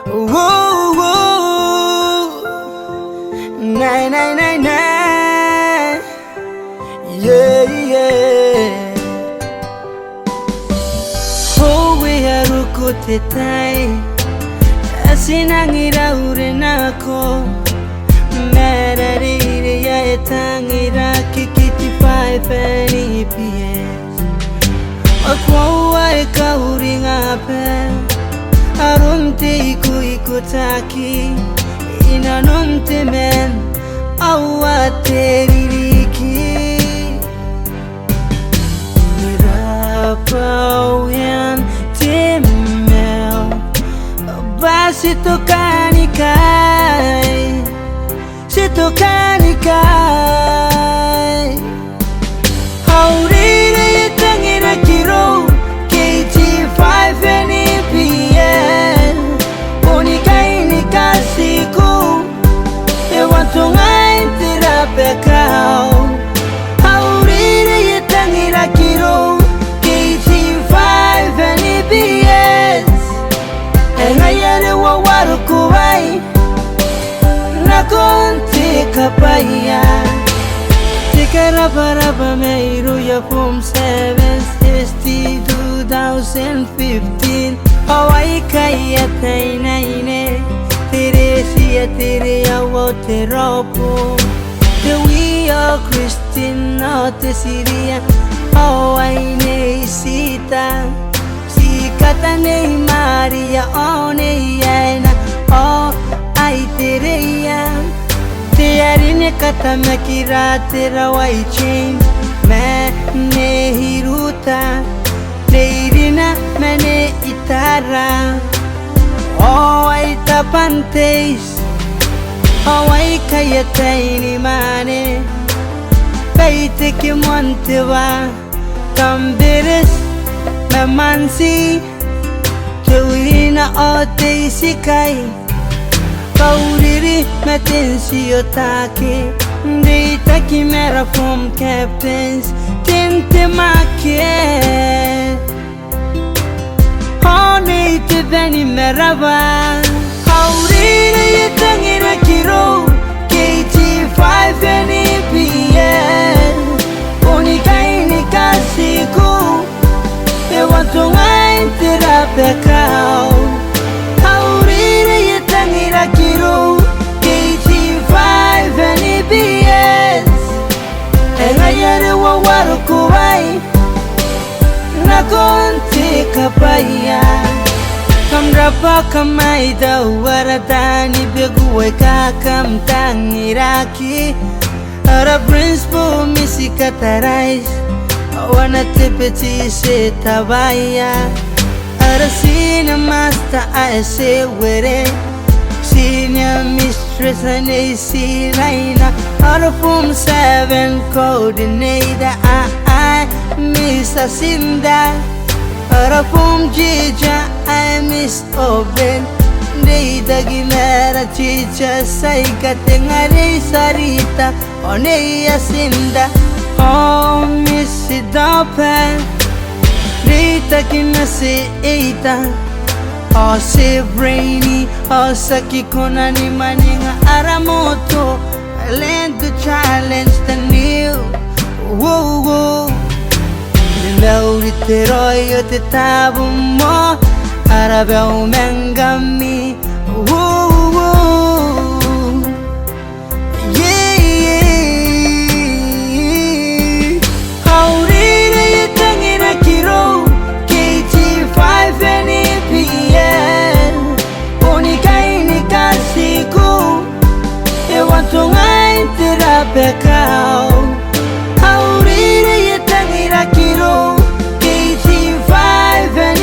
Whoa, whoa. Nine, nine, nine, nine. Yeah, yeah. Oh, we are rukote tai. Asinangira urenako. Reirei ya Tangiraki KGV&EBS. Akwa ikahuringa pe. Arunte ikutaki. Inanunte men. Awateririki. Nirapauyan timel. Basito kanikai. Tangiraki Reirei Tangiraki KGV&EBS Unikai nikasiku Ewantungai tirapekau Reirei Tangiraki KGV&EBS Engayere wawarukubai Nakonti kapaya Tikaraba me Irou ya from 760 2015 Hawaii kaya tainaine Tere siya tere ya wote ropo The we are Christian te Syria Hawaii ne sita Sikata ne Maria one yaina Oh ai tereya Tiarine kata makira tera wai chain Mane hiruta Leirina mane itara Oh ai tapantes Oh ai kaya taini mane Paite ki montewa Kamberes Mamansi Tuina o te isikai Kauriri metensi otake Dita kimera from captains Tinte make Honey te veni merava Reirei Tangiraki KGV&EBS Unikai nikasiku Ewantungai tirapekau Reirei Tangiraki KGV&EBS Engayere wawarukubai Nakonti kapaya Kamrapa kamaida waradani beguwe kakam Tangiraki Ara principal misikatarais Wana tepeti se tabaya Ara sina master aese were Senior mistress and AC Raina Out of form 7 coordinator I Miss Asinda Out of form Jija I Miss Oben Deida Gimera Chicha Saika Tengare Sarita One Asinda Oh Miss Idopen Rita Kinase Eita Oh save rainy, oh saki kona ni maninga aramoto I learned to challenge the new Whoa, whoa Nilauri te royo te tabu mo Arabe umengami Whoa, whoa Yeah, yeah Reirei Tangiraki KGV&EBS Unikai nikasiku Ewantungai tirapekau Reirei Tangiraki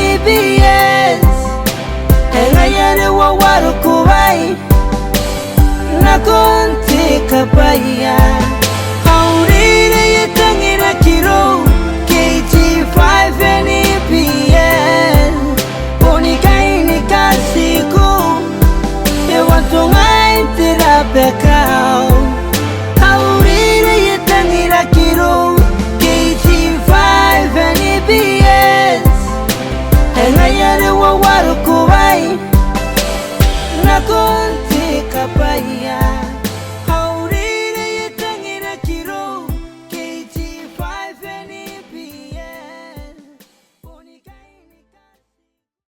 KGV&EBS Engayere wawarukubai Nakonti kapaya Reirei Tangiraki KGV&EBS Unikai nikasiku Ewantungai tirapekau Reirei Tangiraki KGV&EBS Engayere wawarukubai konti kapaya